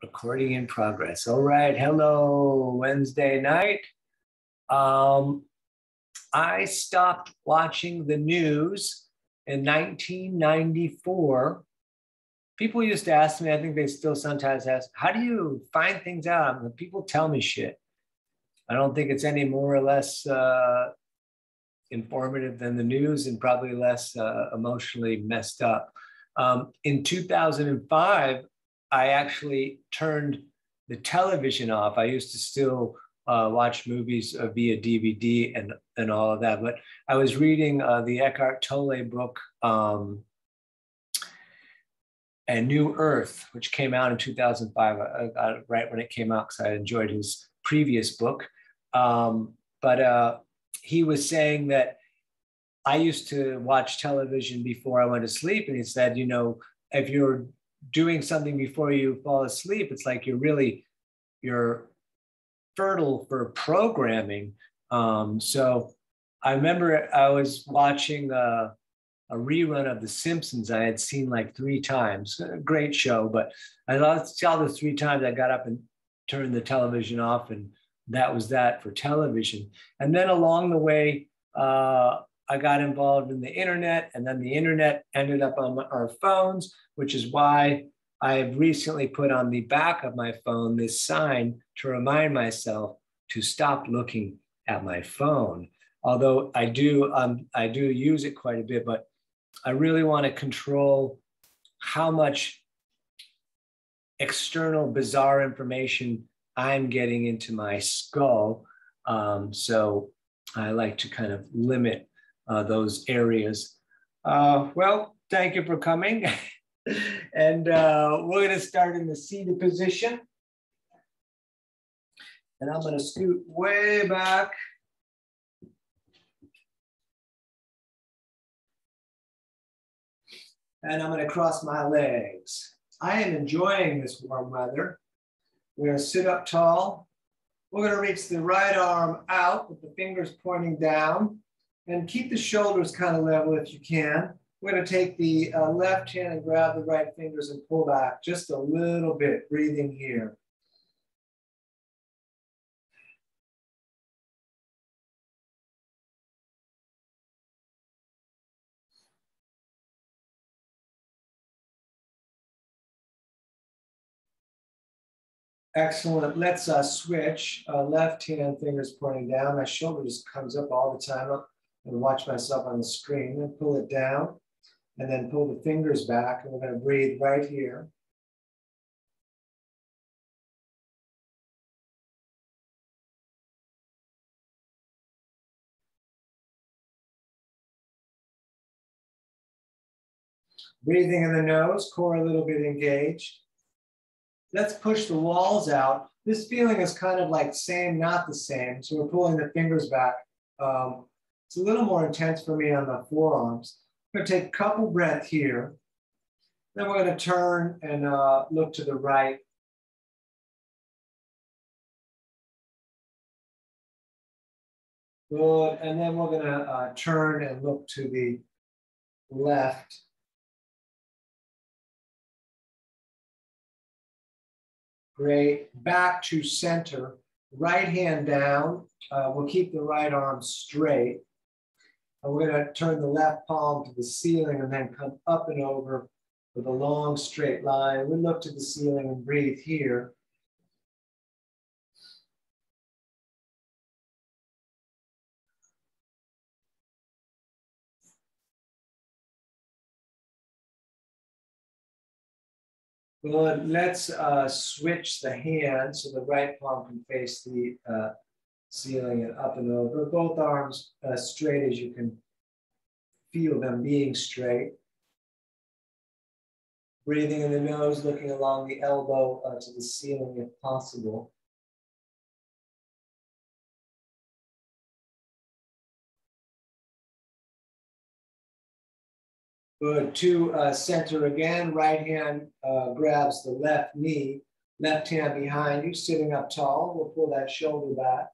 Recording in progress. All right. Hello, Wednesday night. I stopped watching the news in 1994. People used to ask me, I think they still sometimes ask, how do you find things out? I mean, people tell me shit. I don't think it's any more or less informative than the news and probably less emotionally messed up. In 2005, I actually turned the television off. I used to still watch movies via DVD and all of that, but I was reading the Eckhart Tolle book, A New Earth, which came out in 2005. I got it right when it came out because I enjoyed his previous book. But he was saying that I used to watch television before I went to sleep. And he said, you know, if you're doing something before you fall asleep, it's like you're fertile for programming. So I remember I was watching a rerun of The Simpsons I had seen like 3 times. A great show, but I saw the 3 times I got up and turned the television off, and that was that for television. And then along the way, I got involved in the internet, and then the internet ended up on our phones, which is why I have recently put on the back of my phone this sign to remind myself to stop looking at my phone. Although I do use it quite a bit, but I really want to control how much external bizarre information I'm getting into my skull. So I like to kind of limit those areas. Well, thank you for coming. And we're going to start in the seated position. And I'm going to scoot way back. And I'm going to cross my legs. I am enjoying this warm weather. We're going to sit up tall. We're going to reach the right arm out with the fingers pointing down, and keep the shoulders kind of level if you can. We're going to take the left hand and grab the right fingers and pull back just a little bit, breathing here. Excellent. Let's switch. Left hand fingers pointing down. My shoulder just comes up all the time. And watch myself on the screen. Then pull it down, and then pull the fingers back. And we're going to breathe right here. Breathing in the nose, core a little bit engaged. Let's push the walls out. This feeling is kind of like same, not the same. So we're pulling the fingers back. It's a little more intense for me on the forearms. I'm going to take a couple breaths here. Then we're going to turn and look to the right. Good. And then we're going to turn and look to the left. Great. Back to center. Right hand down. We'll keep the right arm straight. And we're going to turn the left palm to the ceiling and then come up and over with a long straight line. We look to the ceiling and breathe here. Good. Let's switch the hand so the right palm can face the ceiling and up and over. Both arms straight as you can feel them being straight. Breathing in the nose, looking along the elbow to the ceiling if possible. Good. To center again, right hand grabs the left knee, left hand behind you, sitting up tall. We'll pull that shoulder back.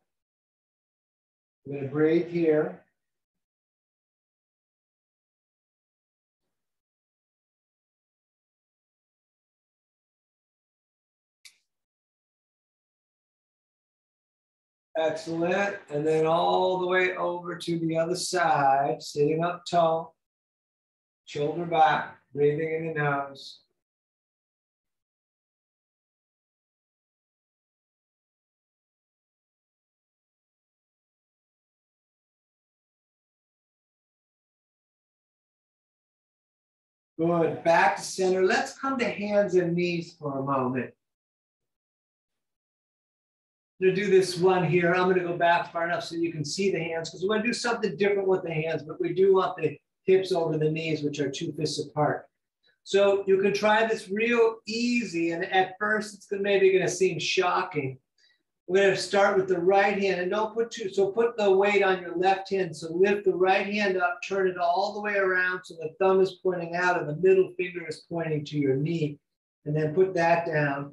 We're going to breathe here. Excellent. And then all the way over to the other side, sitting up tall, shoulder back, breathing in the nose. Good. Back to center. Let's come to hands and knees for a moment. I'm going to do this one here. I'm going to go back far enough so you can see the hands because we're going to do something different with the hands, but we do want the hips over the knees, which are 2 fists apart. So you can try this real easy, and at first it's maybe going to seem shocking. We're going to start with the right hand, and don't put so put the weight on your left hand. So lift the right hand up, turn it all the way around so the thumb is pointing out and the middle finger is pointing to your knee, and then put that down.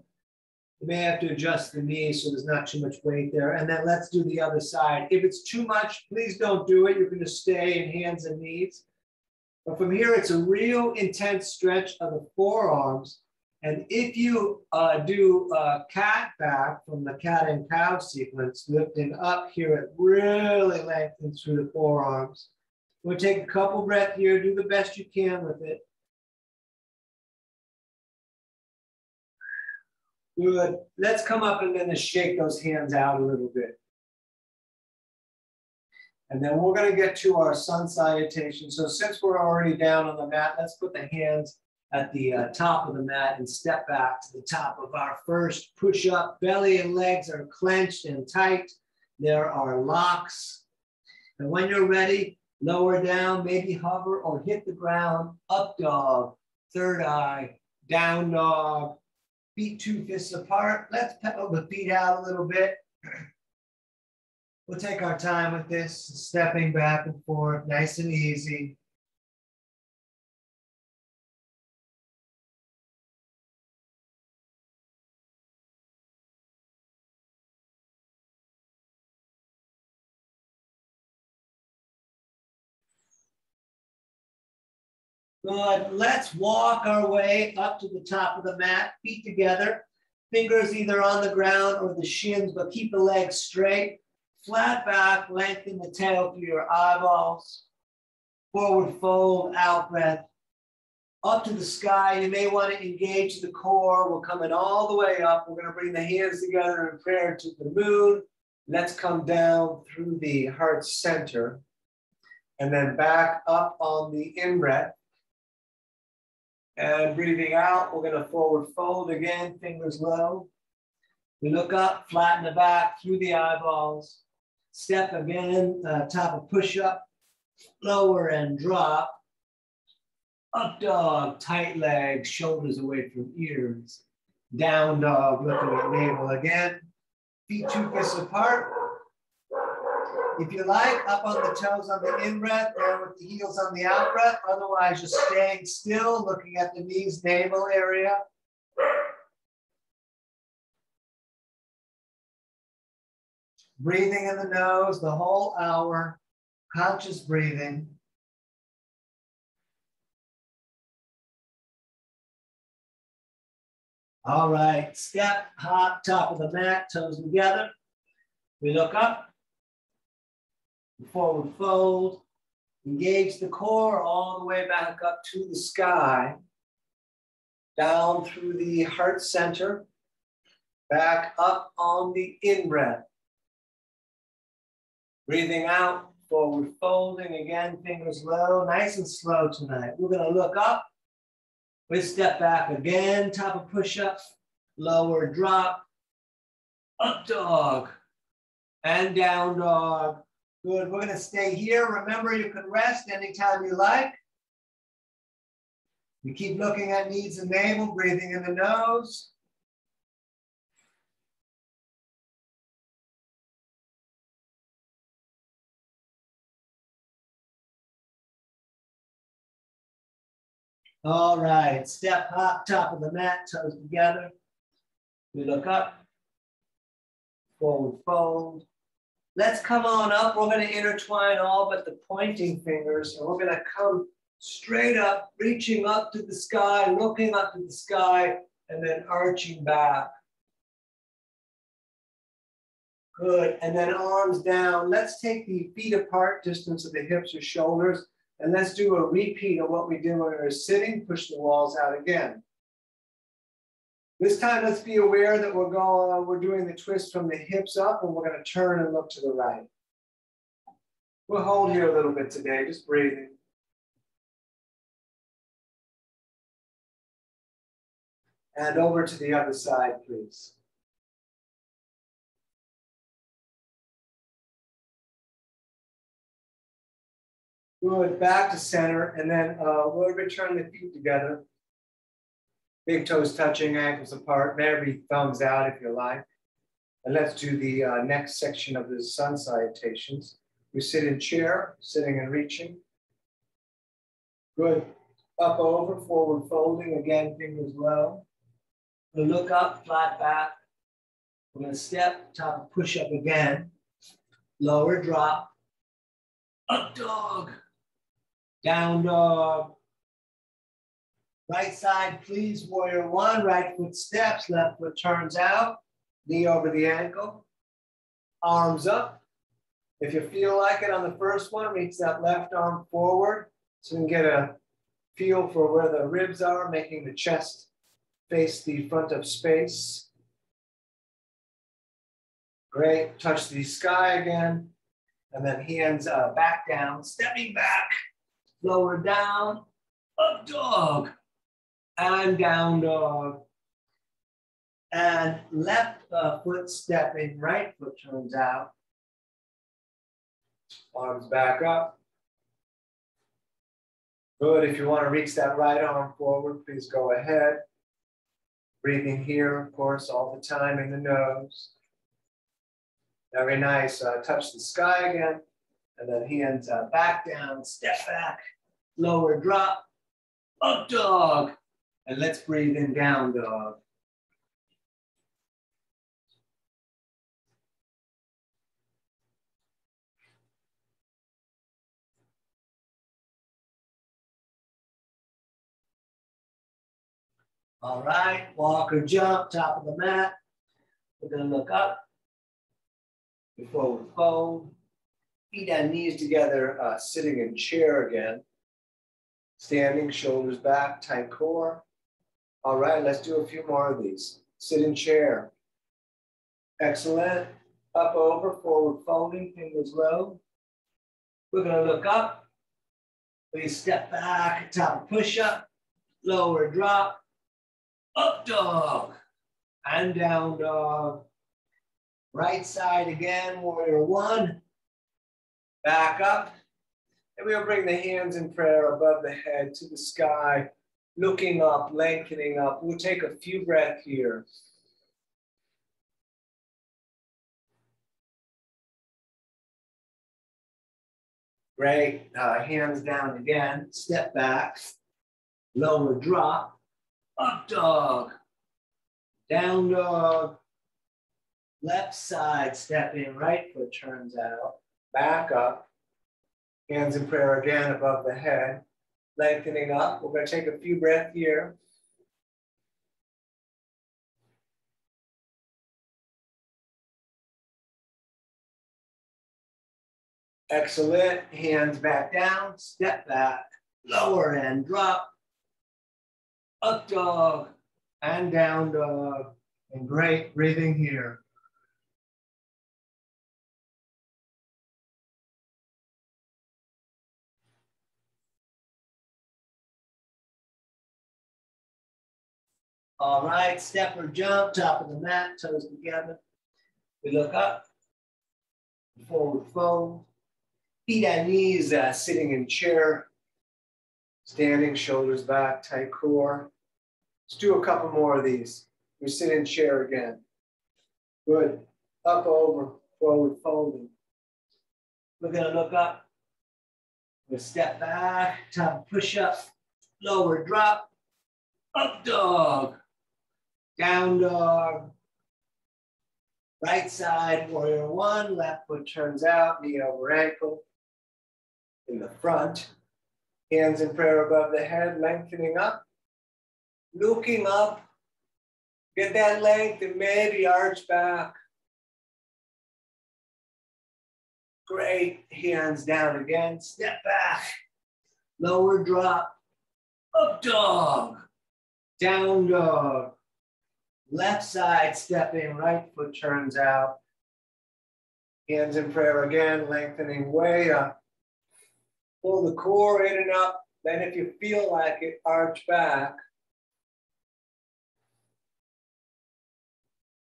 You may have to adjust the knee so there's not too much weight there. And then let's do the other side. If it's too much, please don't do it. You're going to stay in hands and knees. But from here, it's a real intense stretch of the forearms. And if you do cat back from the cat and cow sequence, lifting up here, it really lengthens through the forearms. We'll take a couple breaths here, do the best you can with it. Good. Let's come up and then shake those hands out a little bit. And then we're going to get to our sun salutation. So since we're already down on the mat, let's put the hands at the top of the mat and step back to the top of our first push-up. Belly and legs are clenched and tight. There are locks. And when you're ready, lower down, maybe hover or hit the ground. Up dog, third eye, down dog. Feet 2 fists apart. Let's pedal the feet out a little bit. We'll take our time with this, stepping back and forth, nice and easy. Good. Let's walk our way up to the top of the mat, feet together, fingers either on the ground or the shins, but keep the legs straight. Flat back, lengthen the tail through your eyeballs. Forward fold, out breath. Up to the sky, you may want to engage the core. We're coming all the way up. We're going to bring the hands together in prayer to the moon. Let's come down through the heart center. And then back up on the in-breath. And breathing out, we're going to forward fold again, fingers low. We look up, flatten the back through the eyeballs. Step again, top of push-up, lower and drop. Up dog, tight legs, shoulders away from ears. Down dog, looking at navel again. Feet 2 fists apart. If you like, up on the toes on the in-breath, down with the heels on the out-breath. Otherwise, just staying still, looking at the knees, navel area. Breathing in the nose the whole hour, conscious breathing. All right, step, hop, top of the mat, toes together. We look up, forward fold, engage the core all the way back up to the sky, down through the heart center, back up on the in-breath. Breathing out, forward folding, again, fingers low, nice and slow tonight. We're gonna look up, we step back again, top of push-up, lower drop, up dog, and down dog. Good, we're gonna stay here. Remember, you can rest anytime you like. We keep looking at knees and navel, breathing in the nose. All right, step, hop, top of the mat, toes together. We look up, forward fold. Let's come on up. We're going to intertwine all but the pointing fingers. And we're going to come straight up, reaching up to the sky, looking up to the sky, and then arching back. Good, and then arms down. Let's take the feet apart, distance of the hips or shoulders, and let's do a repeat of what we did when we were sitting, push the walls out again. This time, let's be aware that we're doing the twist from the hips up, and we're gonna turn and look to the right. We'll hold here a little bit today, just breathing. And over to the other side, please. Good, back to center, and then we'll return the feet together. Big toes touching, ankles apart, maybe thumbs out if you like. And let's do the next section of the sun salutations. We sit in chair, sitting and reaching. Good, up over, forward folding, again, fingers low. We'll look up, flat back. We're gonna step, top push up again. Lower drop, up dog. Down dog. Right side, please, warrior one. Right foot steps, left foot turns out. Knee over the ankle. Arms up. If you feel like it on the first one, reach that left arm forward so you can get a feel for where the ribs are, making the chest face the front of space. Great. Touch the sky again. And then hands back down, stepping back. Lower down, up dog, and down dog. And left foot stepping, right foot turns out. Arms back up. Good, if you want to reach that right arm forward, please go ahead. Breathing here, of course, all the time in the nose. Very nice, touch the sky again. And then hands back down, step back, lower drop, up dog. And let's breathe in down dog. All right, walk or jump, top of the mat. We're gonna look up, forward fold. Feet and knees together, sitting in chair again. Standing, shoulders back, tight core. All right, let's do a few more of these. Sit in chair. Excellent. Up over, forward folding, fingers low. We're gonna look up. Please step back, top push up, lower drop, up dog, and down dog. Right side again, warrior one. Back up, and we'll bring the hands in prayer above the head to the sky, looking up, lengthening up. We'll take a few breaths here. Great, hands down again, step back, lower drop, up dog, down dog, left side, step in, right foot turns out. Back up, hands in prayer again above the head, lengthening up. We're going to take a few breaths here. Excellent, hands back down, step back, lower and drop, up dog, and down dog. And great, breathing here. All right, step or jump, top of the mat, toes together. We look up, forward fold. Feet and knees sitting in chair. Standing, shoulders back, tight core. Let's do a couple more of these. We sit in chair again. Good. Up, over, forward folding. We're gonna look up. We'll step back, top push up, lower drop, up dog. Down dog, right side, warrior one, left foot turns out, knee over ankle, in the front. Hands in prayer above the head, lengthening up, looking up, get that length and maybe arch back. Great. Hands down again. Step back. Lower drop. Up dog. Down dog. Left side stepping. Right foot turns out. Hands in prayer again. Lengthening way up. Pull the core in and up. Then if you feel like it, arch back.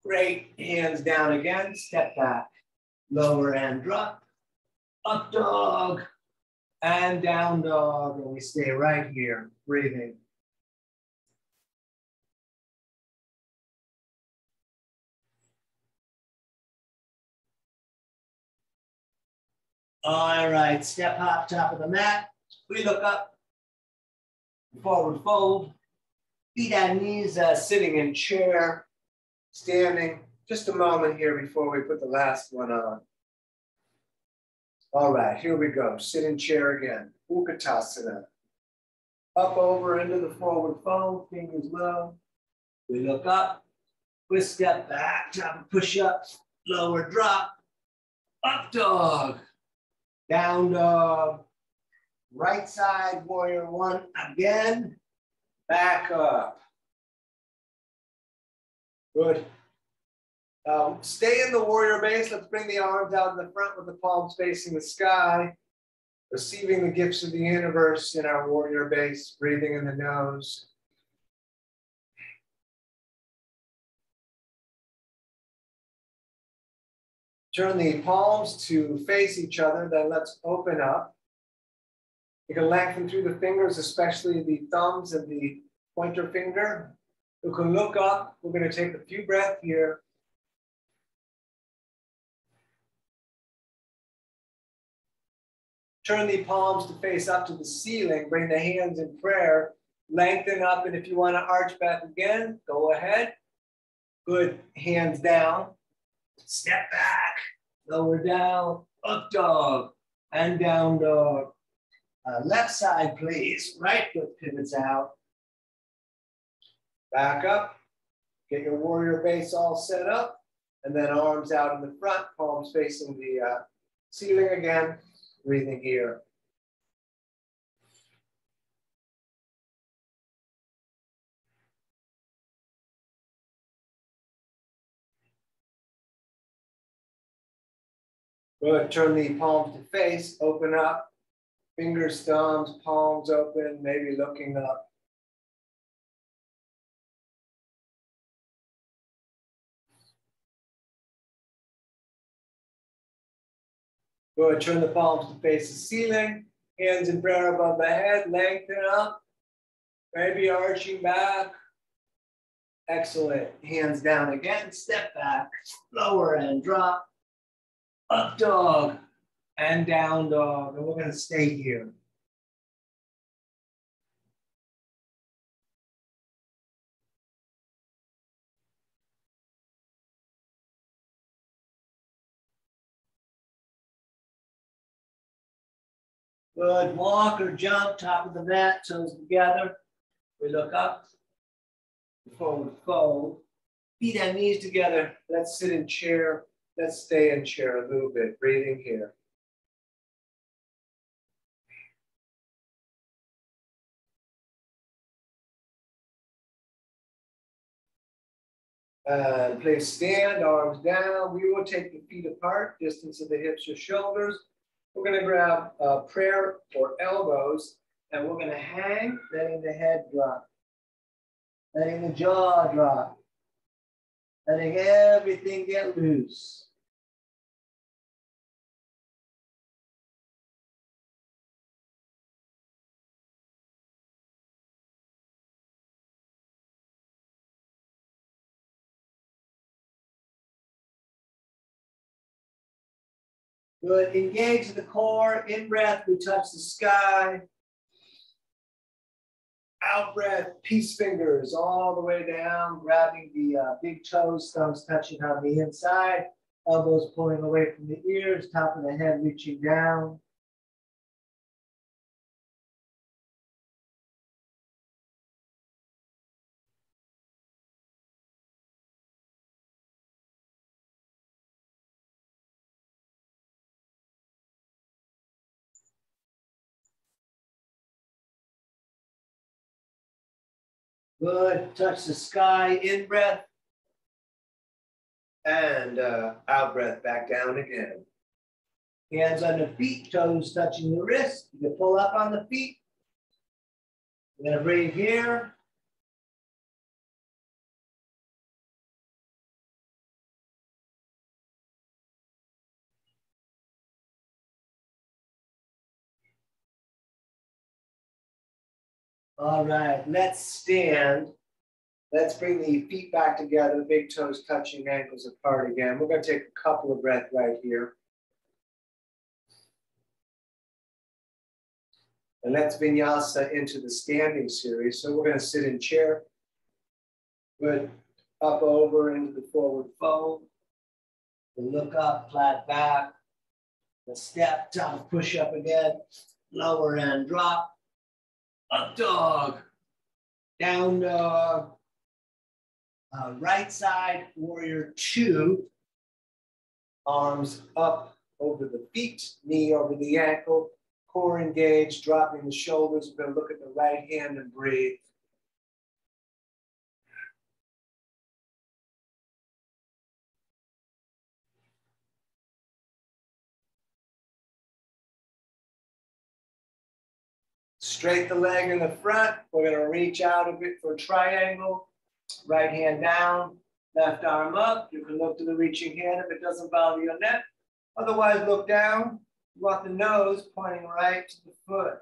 Great. Hands down again. Step back. Lower and drop. Up dog. And down dog. And we stay right here. Breathing. All right. Step hop, top of the mat. We look up. Forward fold. Feet and knees sitting in chair. Standing. Just a moment here before we put the last one on. All right, here we go. Sit in chair again. Utkatasana. Up over into the forward fold, fingers low. We look up. We step back, top of push-ups. Lower drop. Up dog. Down dog. Right side, warrior one again. Back up. Good. Stay in the warrior base. Let's bring the arms out in the front with the palms facing the sky. Receiving the gifts of the universe in our warrior base. Breathing in the nose. Turn the palms to face each other. Then let's open up. You can lengthen through the fingers, especially the thumbs and the pointer finger. You can look up. We're going to take a few breaths here. Turn the palms to face up to the ceiling. Bring the hands in prayer. Lengthen up, and if you want to arch back again, go ahead. Good. Hands down. Step back. Lower down. Up dog. And down dog. Left side, please. Right foot pivots out. Back up. Get your warrior base all set up. And then arms out in the front, palms facing the ceiling again. Breathing here. Good. Turn the palms to face. Open up. Fingers, thumbs, palms open, maybe looking up. Good. Turn the palms to face the ceiling. Hands in prayer above the head. Lengthen up. Maybe arching back. Excellent. Hands down again. Step back. Lower and drop. Up dog. And down dog. And we're going to stay here. Good. Walk or jump, top of the mat, toes together. We look up. Forward fold. Feet and knees together. Let's sit in chair. Let's stay in chair a little bit. Breathing here. Please stand, arms down. We will take the feet apart, distance of the hips or shoulders. We're going to grab prayer or elbows, and we're going to hang, letting the head drop, letting the jaw drop, letting everything get loose. Good. Engage the core. In breath, we touch the sky. Out breath, peace fingers all the way down, grabbing the big toes, thumbs touching on the inside, elbows pulling away from the ears, top of the head reaching down. Good. Touch the sky. In breath. And out breath. Back down again. Hands on the feet. Toes touching the wrist. You can pull up on the feet. We're going to breathe here. All right, let's stand. Let's bring the feet back together, big toes touching, ankles apart again. We're going to take a couple of breaths right here. And let's vinyasa into the standing series. So we're going to sit in chair. Good. Up over into the forward fold. We'll look up, flat back. The step, top, push up again. Lower and drop. Up dog. Down dog. Right side, warrior two. Arms up over the feet, knee over the ankle, core engaged, dropping the shoulders. We're going to look at the right hand and breathe. Straight the leg in the front. We're going to reach out a bit for a triangle. Right hand down, left arm up. You can look to the reaching hand if it doesn't bother your neck. Otherwise, look down. You want the nose pointing right to the foot.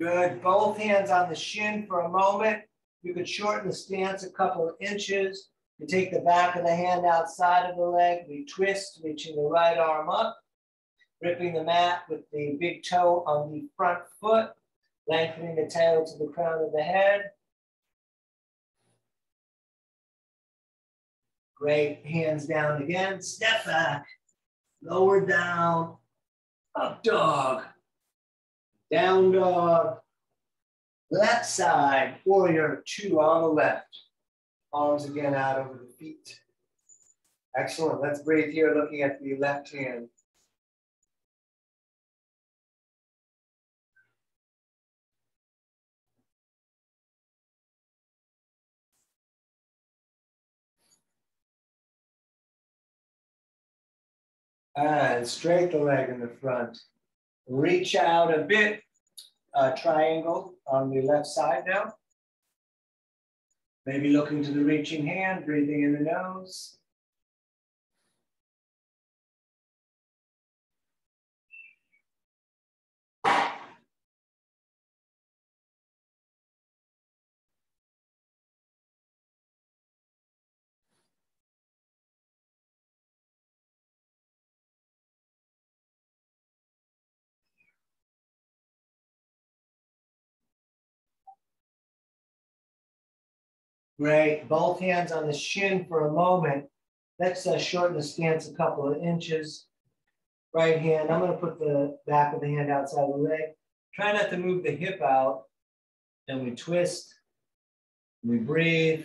Good. Both hands on the shin for a moment. You could shorten the stance a couple of inches. You take the back of the hand outside of the leg. We twist, reaching the right arm up. Gripping the mat with the big toe on the front foot. Lengthening the tail to the crown of the head. Great. Hands down again. Step back. Lower down. Up dog. Down dog. Left side, warrior two on the left. Arms again out over the feet. Excellent. Let's breathe here, looking at the left hand. And straight the leg in the front. Reach out a bit. Triangle on the left side now. Maybe looking to the reaching hand, breathing in the nose. Great. Both hands on the shin for a moment. Let's shorten the stance a couple of inches. Right hand, I'm going to put the back of the hand outside the leg. Try not to move the hip out. And we twist. We breathe.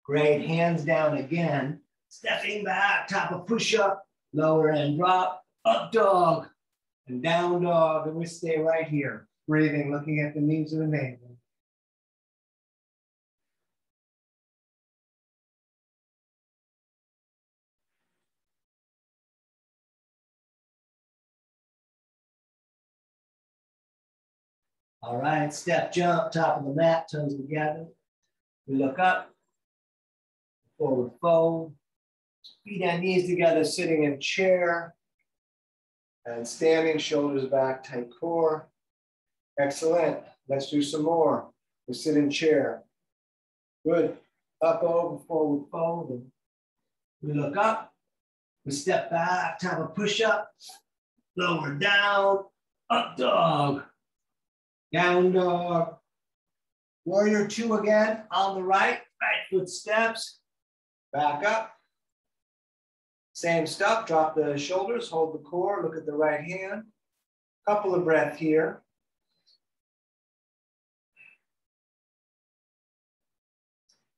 Great. Hands down again. Stepping back, top of push-up, lower and drop. Up dog and down dog, and we stay right here, breathing, looking at the knees of the navel. All right, step, jump, top of the mat, toes together. We look up, forward fold, feet and knees together, sitting in chair. And standing, shoulders back, tight core. Excellent. Let's do some more. We sit in chair. Good. Up, over, forward fold. And we look up. We step back, top of push-up. Lower down. Up dog. Down dog. Warrior two again on the right. Right foot steps. Back up. Same stuff, drop the shoulders, hold the core, look at the right hand. Couple of breaths here.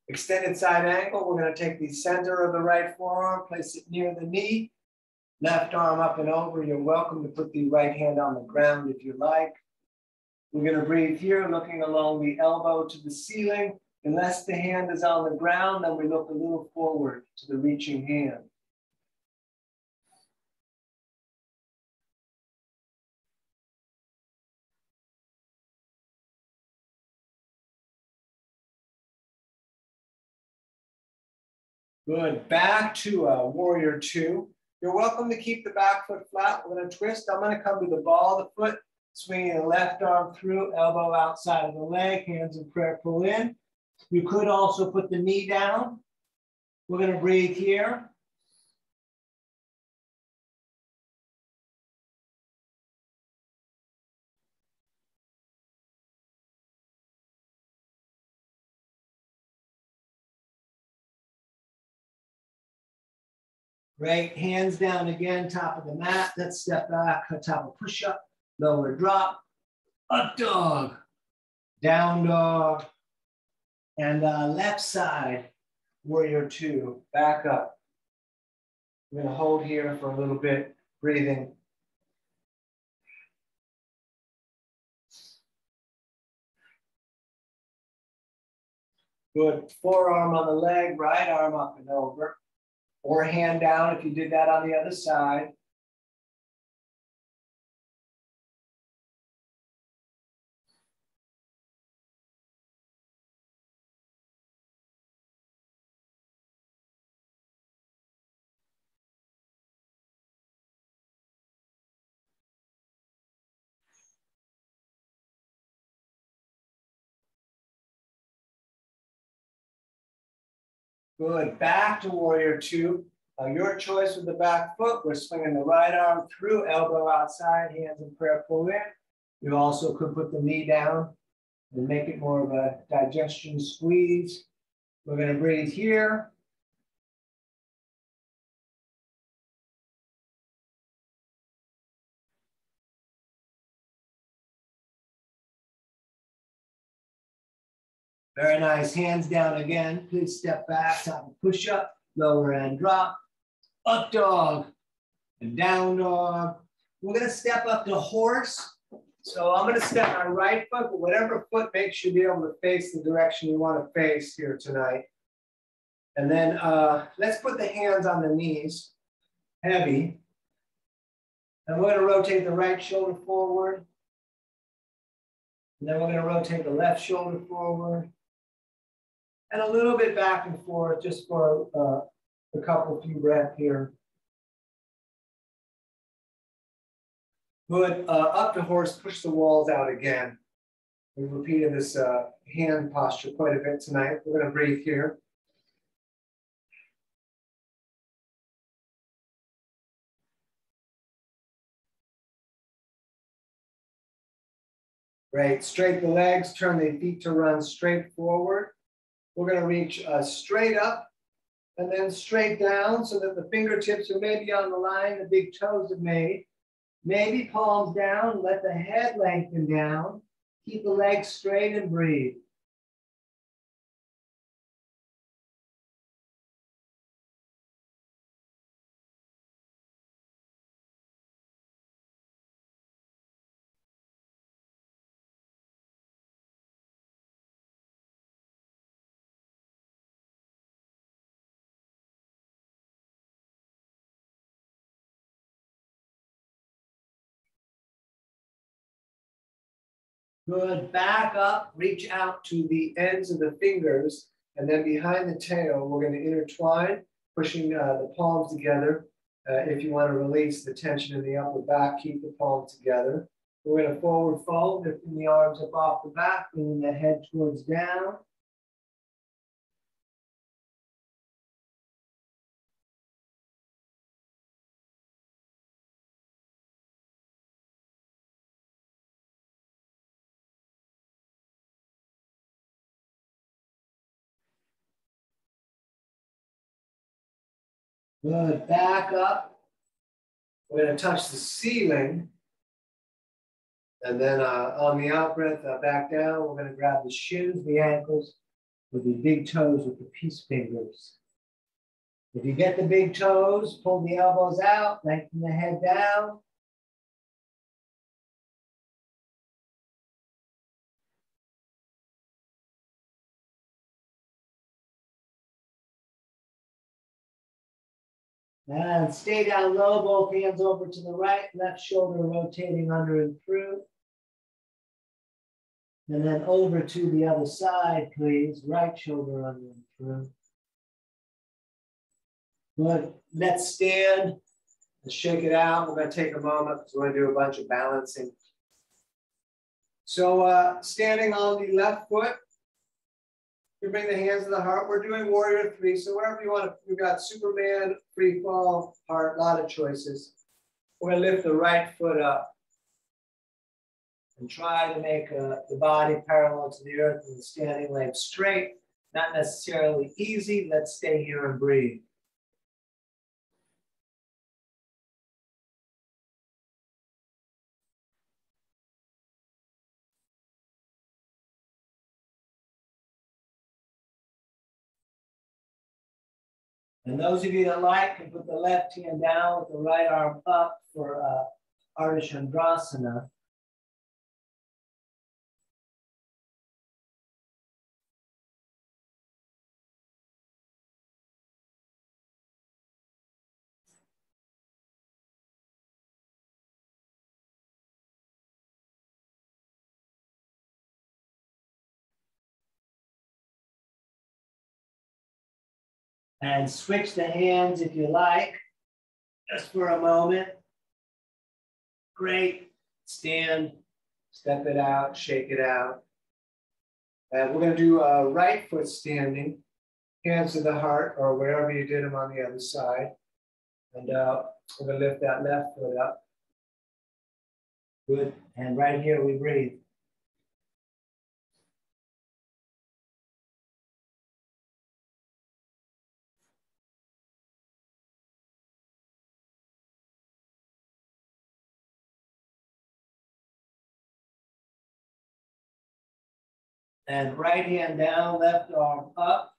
Extended side angle, we're going to take the center of the right forearm, place it near the knee, left arm up and over. You're welcome to put the right hand on the ground if you like. We're going to breathe here, looking along the elbow to the ceiling. Unless the hand is on the ground, then we look a little forward to the reaching hand. Good, back to warrior two. You're welcome to keep the back foot flat. We're gonna twist. I'm gonna come to the ball of the foot, swinging the left arm through, elbow outside of the leg, hands in prayer, pull in. You could also put the knee down. We're gonna breathe here. Great, hands down again, top of the mat. Let's step back, top of push-up, lower drop, up dog, down dog, and left side, warrior two, back up. We're gonna hold here for a little bit, breathing. Good, forearm on the leg, right arm up and over. Or hand down if you did that on the other side. Good, back to warrior two. Your choice with the back foot. We're swinging the right arm through, elbow outside, hands in prayer, pull in. You also could put the knee down and make it more of a digestion squeeze. We're gonna breathe here. Very nice, hands down again. Please step back, top of push up, lower and drop, up dog, and down dog. We're gonna step up to horse. So I'm gonna step my right foot, but whatever foot makes you be able to face the direction you wanna face here tonight. And then let's put the hands on the knees, heavy. And we're gonna rotate the right shoulder forward. And then we're gonna rotate the left shoulder forward. And a little bit back and forth just for a couple few breaths here. Good, up to horse, push the walls out again. We've repeated this hand posture quite a bit tonight. We're gonna breathe here. Great, straighten the legs, turn the feet to run straight forward. We're gonna reach straight up and then straight down so that the fingertips are maybe on the line the big toes have made. Maybe palms down, let the head lengthen down. Keep the legs straight and breathe. Good, back up, reach out to the ends of the fingers, and then behind the tail, we're gonna intertwine, pushing the palms together. If you wanna release the tension in the upper back, keep the palms together. We're gonna forward fold, lifting the arms up off the back, bringing the head towards down. Good, back up. We're gonna touch the ceiling. And then on the out breath, back down. We're gonna grab the shins, the ankles, with the big toes with the peace fingers. If you get the big toes, pull the elbows out, lengthen the head down. And stay down low, both hands over to the right, left shoulder rotating under and through. And then over to the other side, please. Right shoulder under and through. Good. Let's stand. Let's shake it out. We're going to take a moment because we're going to do a bunch of balancing. So standing on the left foot, you bring the hands to the heart. We're doing warrior 3. So wherever you want to, you've got Superman, free fall, heart, a lot of choices. We're going to lift the right foot up and try to make the body parallel to the earth and the standing leg straight. Not necessarily easy. Let's stay here and breathe. And those of you that like can put the left hand down with the right arm up for Ardha Chandrasana. And switch the hands if you like, just for a moment. Great. Stand, step it out, shake it out. And we're going to do right foot standing, hands to the heart, or wherever you did them on the other side. And we're going to lift that left foot up. Good. And right here we breathe. And right hand down, left arm up.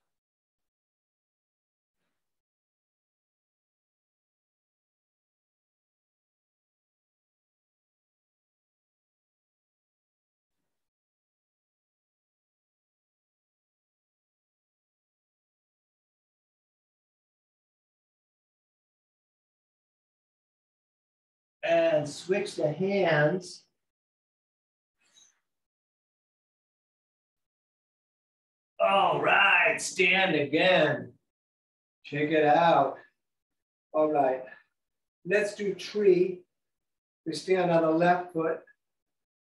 And switch the hands. All right, stand again. Check it out. All right, let's do tree. We stand on the left foot.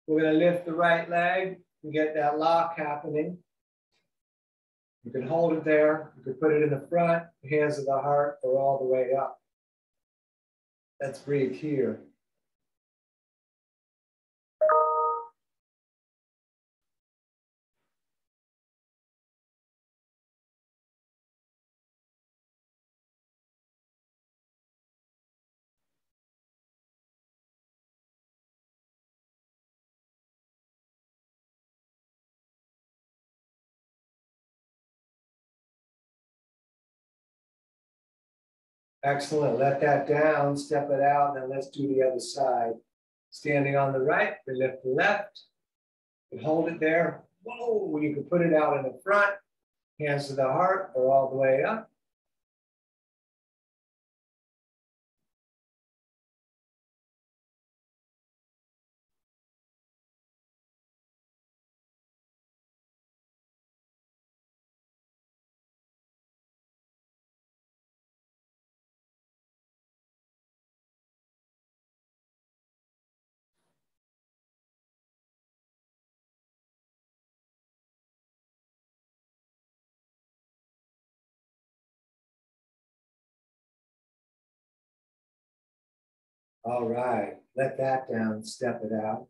We're gonna lift the right leg and get that lock happening. You can hold it there. You can put it in the front, hands to the heart, or all the way up. Let's breathe here. Excellent, let that down, step it out, and then let's do the other side. Standing on the right, we lift the left, you hold it there. Whoa, you can put it out in the front, hands to the heart, or all the way up. All right, let that down, step it out.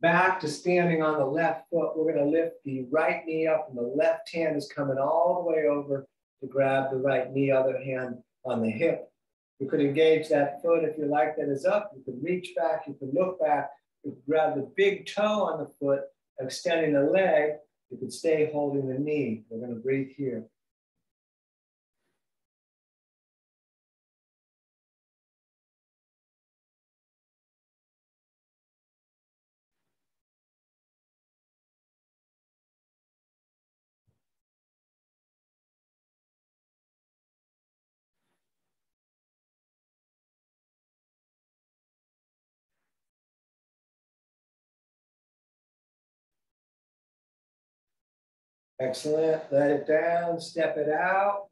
Back to standing on the left foot. We're going to lift the right knee up and the left hand is coming all the way over to grab the right knee. Other hand on the hip. You could engage that foot if you like that is up. You could reach back, you could look back, you could grab the big toe on the foot, extending the leg. You could stay holding the knee. We're going to breathe here. Excellent. Let it down, step it out.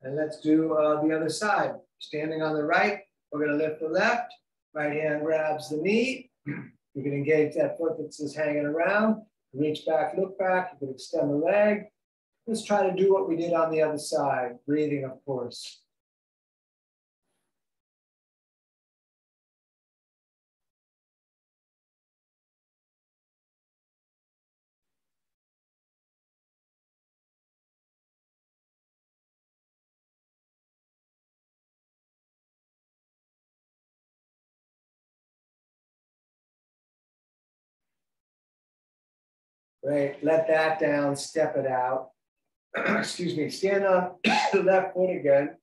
And let's do the other side. Standing on the right, we're going to lift the left. Right hand grabs the knee. You can engage that foot that's just hanging around. Reach back, look back. You can extend the leg. Let's try to do what we did on the other side. Breathing, of course. Great. Let that down, step it out. Excuse me. Stand on the left foot again.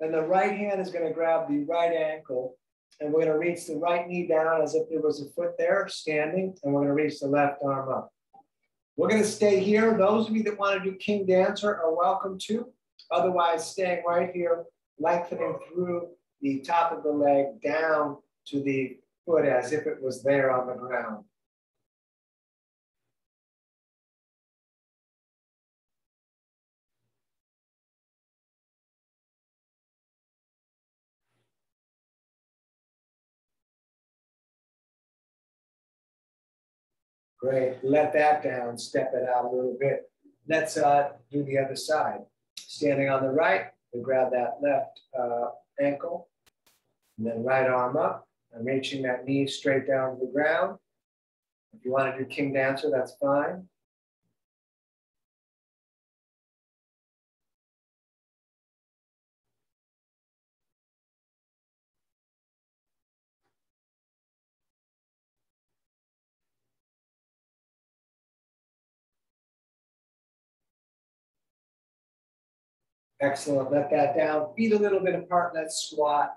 And the right hand is going to grab the right ankle. And we're going to reach the right knee down as if there was a foot there standing. And we're going to reach the left arm up. We're going to stay here. Those of you that want to do King Dancer are welcome to. Otherwise, staying right here, lengthening through the top of the leg down to the foot as if it was there on the ground. Great. Let that down, step it out a little bit. Let's do the other side. Standing on the right, we grab that left ankle, and then right arm up, and reaching that knee straight down to the ground. If you want to do King Dancer, that's fine. Excellent. Let that down. Feet a little bit apart. Let's squat.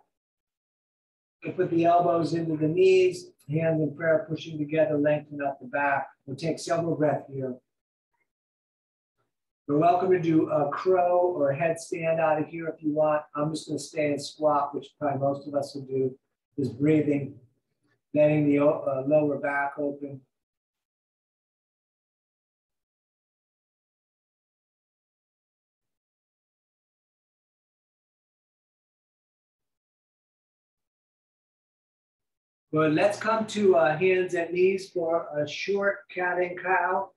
And put the elbows into the knees. Hands in prayer, pushing together, lengthen up the back. We'll take several breaths here. You're welcome to do a crow or a headstand out of here if you want. I'm just going to stay in squat, which probably most of us will do. Just breathing, letting the lower back open. Good. Let's come to hands and knees for a short cat and cow.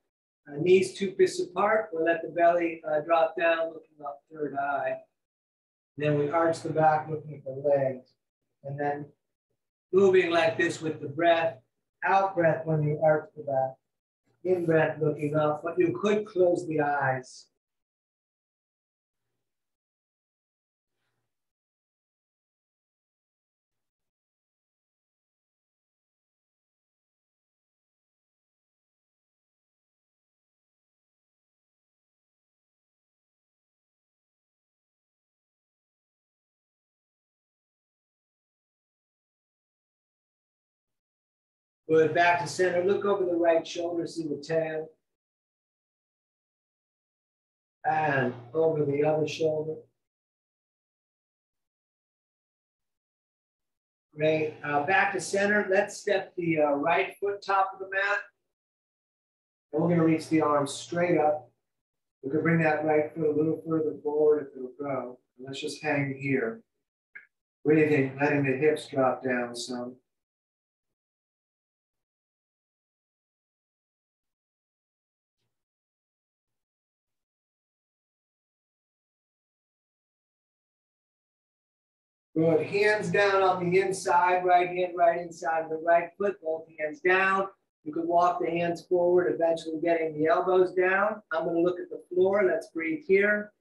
Knees 2 fists apart. We'll let the belly drop down, looking up third eye. Then we arch the back, looking at the legs. And then moving like this with the breath. Out breath when you arch the back. In breath, looking up. But you could close the eyes. Good. Back to center. Look over the right shoulder, see the tail. And over the other shoulder. Great. Back to center. Let's step the right foot top of the mat. And we're going to reach the arms straight up. We can bring that right foot a little further forward if it'll go. And let's just hang here. Breathing, letting the hips drop down some. Good. Hands down on the inside, right hand right inside of the right foot, both hands down. You can walk the hands forward, eventually getting the elbows down. I'm going to look at the floor. Let's breathe here.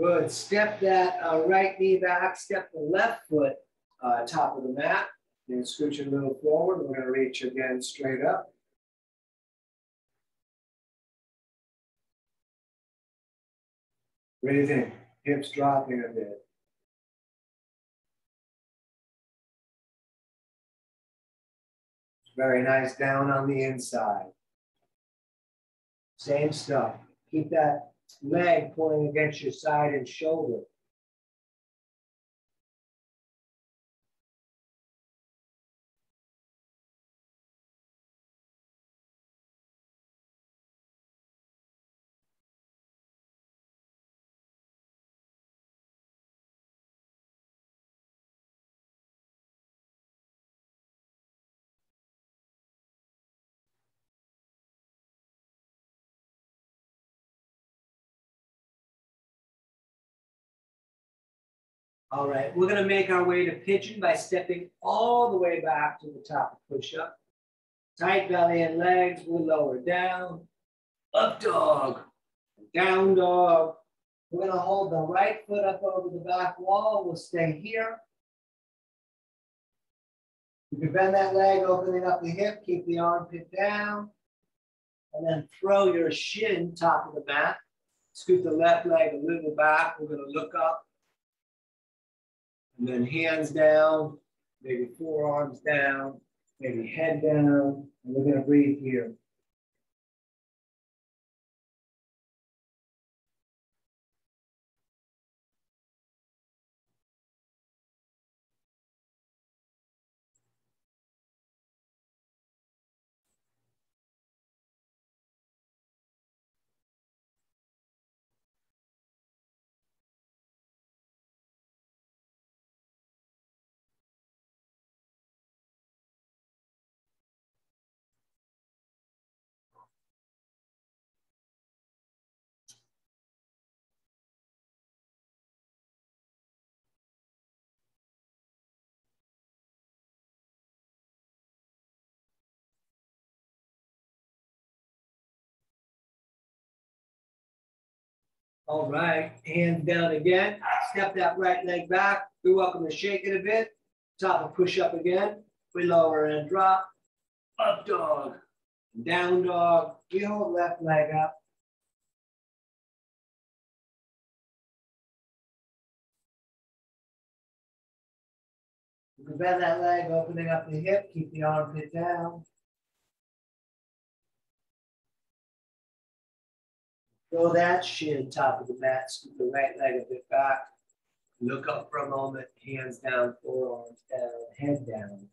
Good. Step that right knee back. Step the left foot top of the mat. And scooch it a little forward. We're going to reach again straight up. Breathe in. Hips dropping a bit. Very nice. Down on the inside. Same stuff. Keep that leg pulling against your side and shoulder. All right, we're gonna make our way to pigeon by stepping all the way back to the top of push-up. Tight belly and legs, we'll lower down. Up dog, down dog. We're gonna hold the right foot up over the back wall. We'll stay here. You can bend that leg, opening up the hip, keep the armpit down. And then throw your shin top of the mat. Scoot the left leg a little back. We're gonna look up. And then hands down, maybe forearms down, maybe head down. And we're gonna breathe here. All right, hands down again. Step that right leg back. You're welcome to shake it a bit. Top of push up again. We lower and drop. Up dog, down dog. We hold left leg up. You can bend that leg, opening up the hip. Keep the armpit down. Throw that shin top of the mat. Scoot the right leg a bit back. Look up for a moment. Hands down, forearms down, head down.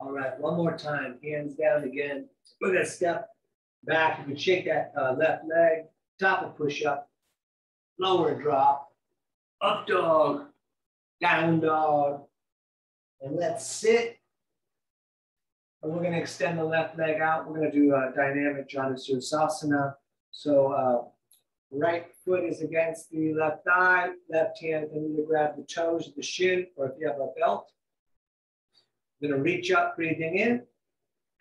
All right, one more time. Hands down again. We're gonna step back. You can shake that left leg. Top of push up. Lower drop. Up dog. Down dog. And let's sit. And we're gonna extend the left leg out. We're gonna do a dynamic Janusasana. So right foot is against the left thigh. Left hand can either grab the toes of the shin, or if you have a belt. We're gonna reach up, breathing in,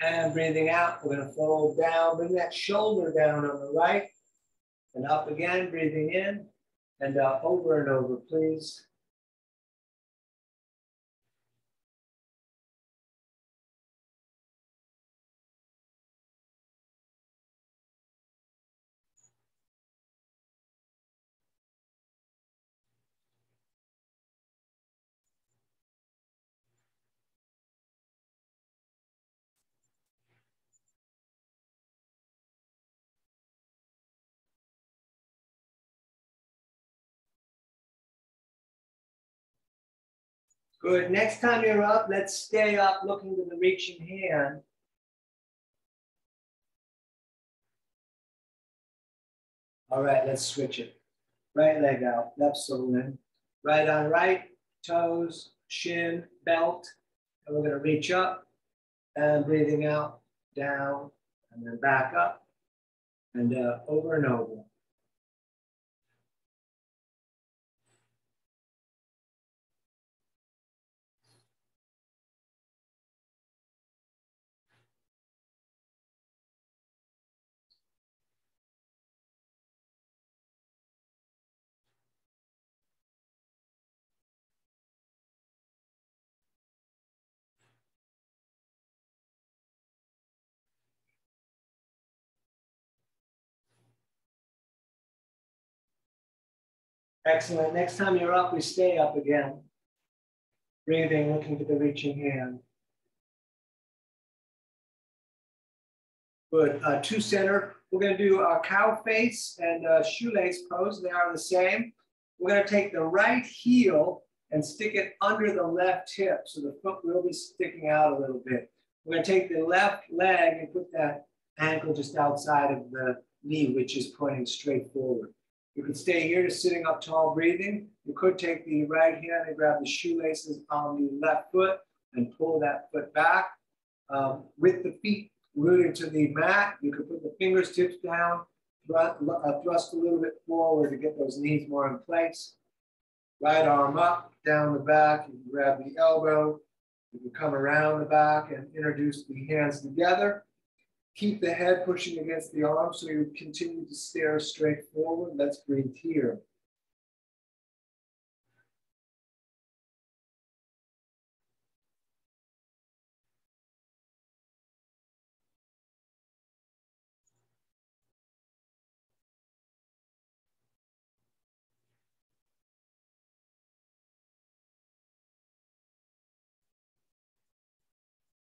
and breathing out. We're gonna fold down, bring that shoulder down on the right, and up again, breathing in, and over and over, please. Good. Next time you're up, let's stay up looking to the reaching hand. All right, let's switch it. Right leg out, left sole in. Right on right, toes, shin, belt. And we're going to reach up and breathing out, down, and then back up and over and over. Excellent. Next time you're up, we stay up again. Breathing, looking to the reaching hand. Good. To center. We're going to do a cow face and shoelace pose. They are the same. We're going to take the right heel and stick it under the left hip. So the foot will be sticking out a little bit. We're going to take the left leg and put that ankle just outside of the knee, which is pointing straight forward. You can stay here just sitting up tall, breathing. You could take the right hand and grab the shoelaces on the left foot and pull that foot back. With the feet rooted to the mat, you can put the fingertips down, thrust a little bit forward to get those knees more in place. Right arm up, down the back. You can grab the elbow. You can come around the back and introduce the hands together. Keep the head pushing against the arm so you continue to stare straight forward. Let's breathe here.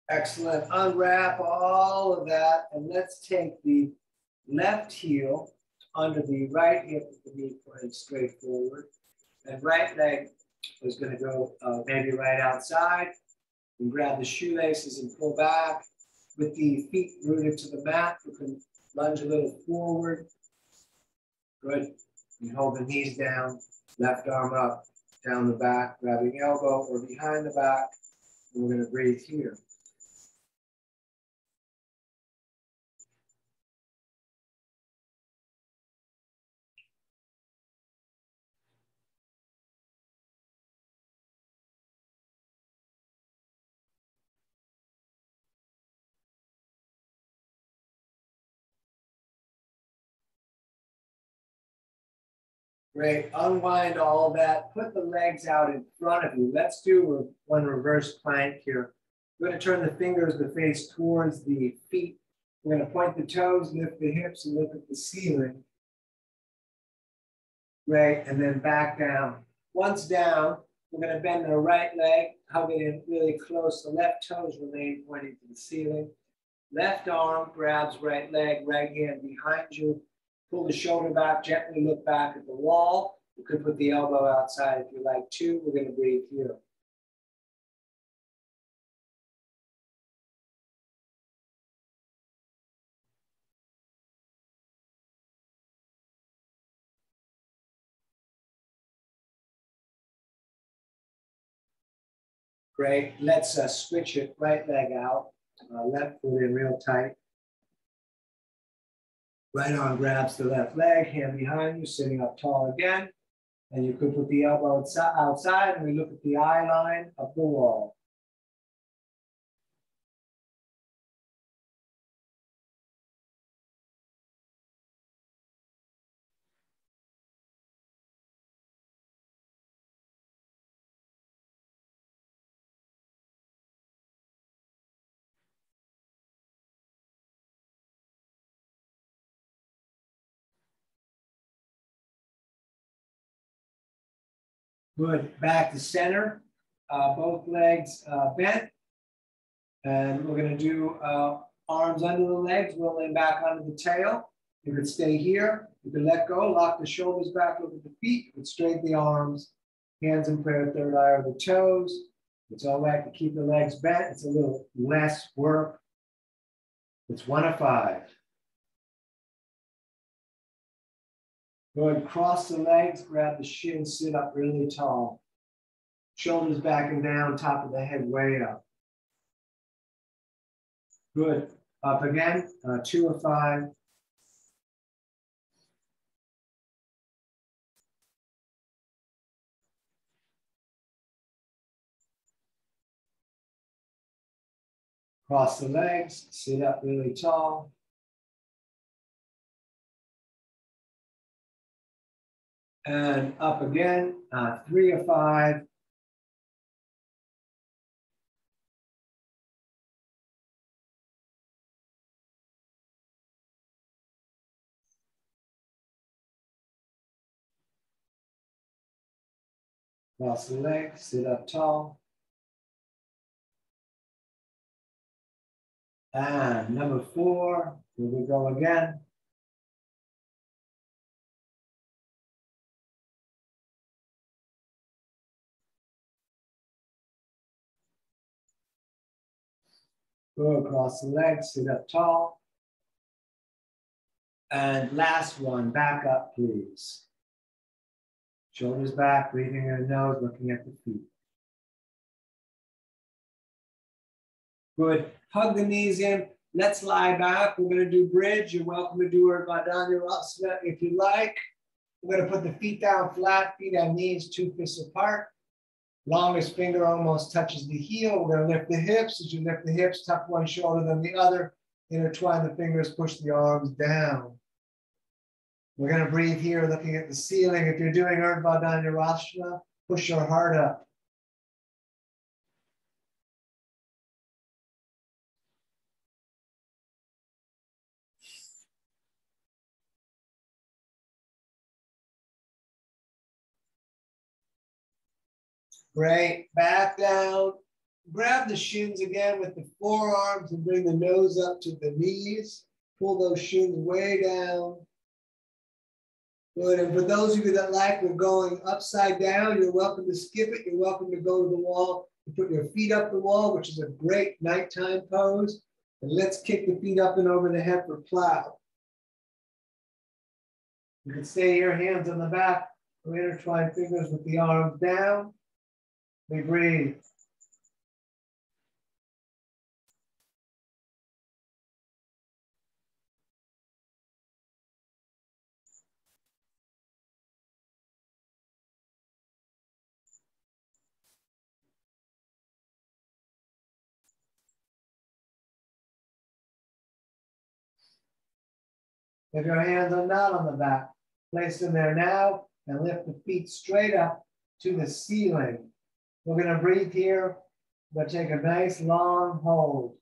Excellent. Unwrap all of that and let's take the left heel under the right hip with the knee pointing straight forward. And right leg is going to go maybe right outside. And grab the shoelaces and pull back. With the feet rooted to the mat, you can lunge a little forward. Good. You hold the knees down, left arm up, down the back, grabbing elbow or behind the back. And we're going to breathe here. Great. Unwind all that. Put the legs out in front of you. Let's do one reverse plank here. We're going to turn the fingers, the face towards the feet. We're going to point the toes, lift the hips, and look at the ceiling. Great. And then back down. Once down, we're going to bend the right leg, hug it in really close. The left toes remain pointing to the ceiling. Left arm grabs right leg, right hand behind you. Pull the shoulder back, gently look back at the wall. You could put the elbow outside if you like to. We're going to breathe here. Great. Let's switch it. Right leg out. Left foot in real tight. Right arm grabs the left leg, hand behind you, sitting up tall again. And you could put the elbow outside and we look at the eye line of the wall. Good. Back to center. Both legs bent. And we're going to do arms under the legs, rolling back onto the tail. You could stay here. You can let go, lock the shoulders back, look at the feet. You could straighten the arms, hands in prayer, third eye or the toes. It's all right to keep the legs bent. It's a little less work. It's 1 of 5. Go ahead, cross the legs, grab the shin, sit up really tall. Shoulders back and down, top of the head way up. Good. Up again, 2 of 5. Cross the legs, sit up really tall. And up again, 3 of 5. Cross the legs, sit up tall. And number 4, here we go again. Go across the legs, sit up tall. And last one, back up, please. Shoulders back, breathing in the nose, looking at the feet. Good. Hug the knees in. Let's lie back. We're going to do bridge. You're welcome to do Urdhva Dhanurasana if you like. We're going to put the feet down flat, feet on knees, 2 fists apart. Longest finger almost touches the heel. We're going to lift the hips. As you lift the hips, tuck one shoulder then the other. Intertwine the fingers, push the arms down. We're going to breathe here, looking at the ceiling. If you're doing Urdhva Dhanurasana, push your heart up. Great. Back down. Grab the shins again with the forearms and bring the nose up to the knees. Pull those shins way down. Good. And for those of you that like, we're going upside down. You're welcome to skip it. You're welcome to go to the wall and put your feet up the wall, which is a great nighttime pose. And let's kick the feet up and over the head for plow. You can stay here, hands on the back. We intertwine fingers with the arms down. We breathe. If your hands are not on the back, place them there now and lift the feet straight up to the ceiling. We're going to breathe here, but take a nice long hold.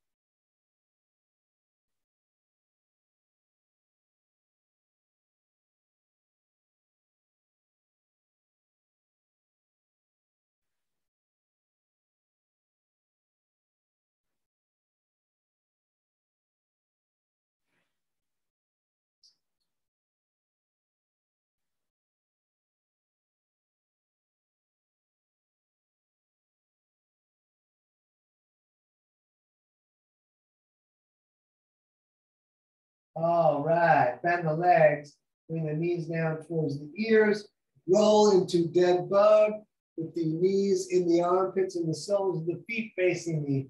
All right, bend the legs, bring the knees down towards the ears, roll into dead bug with the knees in the armpits and the soles of the feet facing the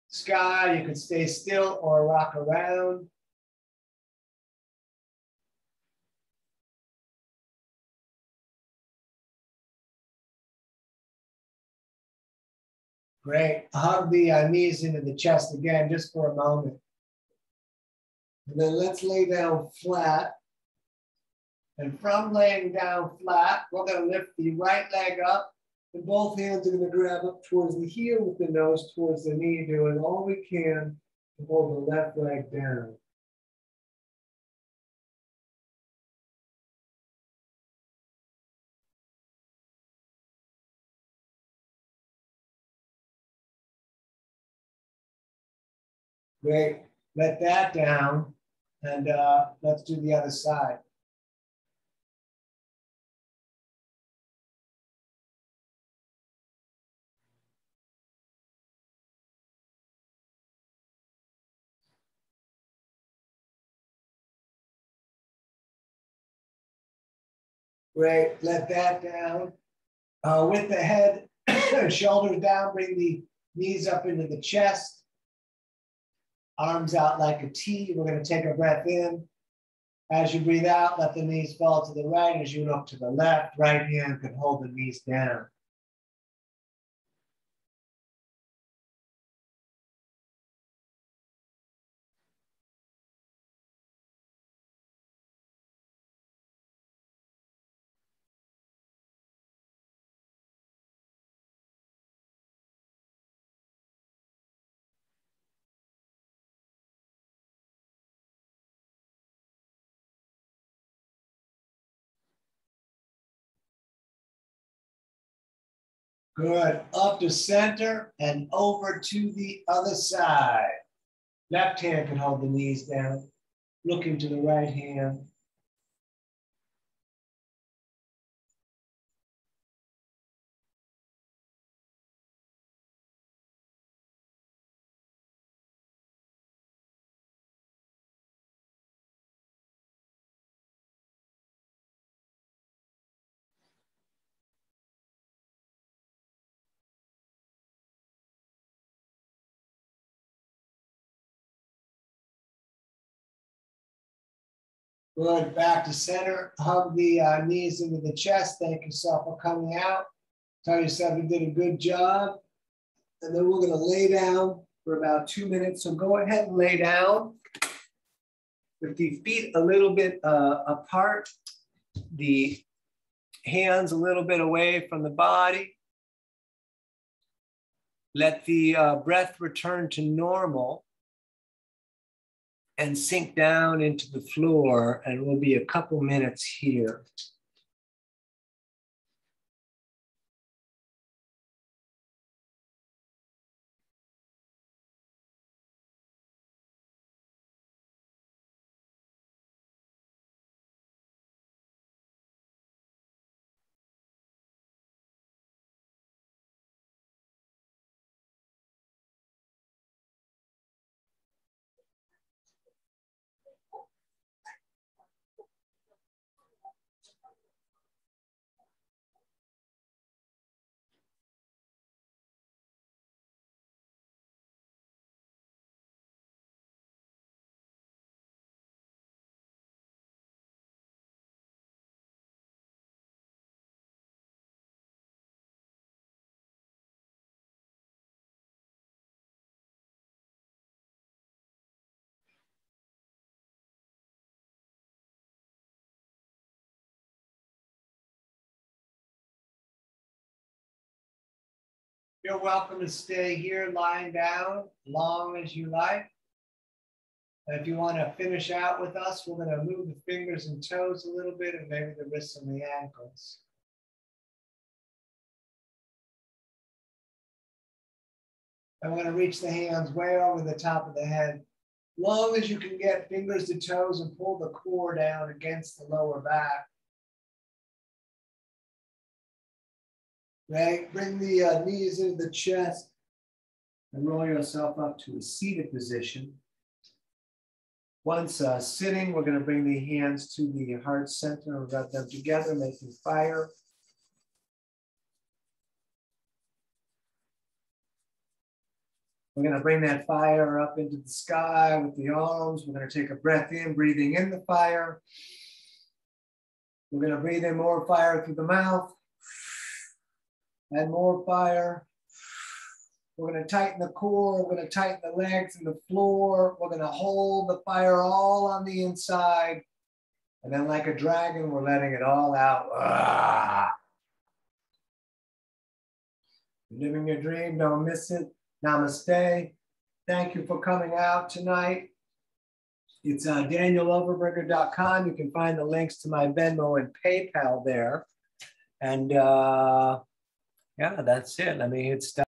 sky. You can stay still or rock around. Great. Hug the knees into the chest again, just for a moment. And then let's lay down flat. And from laying down flat, we're going to lift the right leg up. And both hands are going to grab up towards the heel with the nose towards the knee, doing all we can to hold the left leg down. Great. Let that down. And let's do the other side. Great, let that down. With the head and shoulders down, bring the knees up into the chest. Arms out like a T. We're going to take a breath in. As you breathe out, let the knees fall to the right. As you look to the left, right hand can hold the knees down. Good. Up to center and over to the other side. Left hand can hold the knees down. Looking to the right hand. Good, back to center. Hug the knees into the chest. Thank yourself for coming out. Tell yourself you did a good job. And then we're going to lay down for about 2 minutes. So go ahead and lay down with the feet a little bit apart, the hands a little bit away from the body. Let the breath return to normal and sink down into the floor, and we'll be a couple minutes here. You're welcome to stay here lying down long as you like. And if you want to finish out with us, we're going to move the fingers and toes a little bit and maybe the wrists and the ankles. I'm going to reach the hands way over the top of the head. Long as you can get fingers to toes and pull the core down against the lower back. Right, bring the knees into the chest and roll yourself up to a seated position. Once sitting, we're going to bring the hands to the heart center and rub them together, making fire. We're going to bring that fire up into the sky with the arms. We're going to take a breath in, breathing in the fire. We're going to breathe in more fire through the mouth. And more fire. We're going to tighten the core. We're going to tighten the legs and the floor. We're going to hold the fire all on the inside. And then like a dragon, we're letting it all out. You're living your dream, don't miss it. Namaste. Thank you for coming out tonight. It's DanielOverberger.com. You can find the links to my Venmo and PayPal there. And yeah, that's it. Let me hit stop.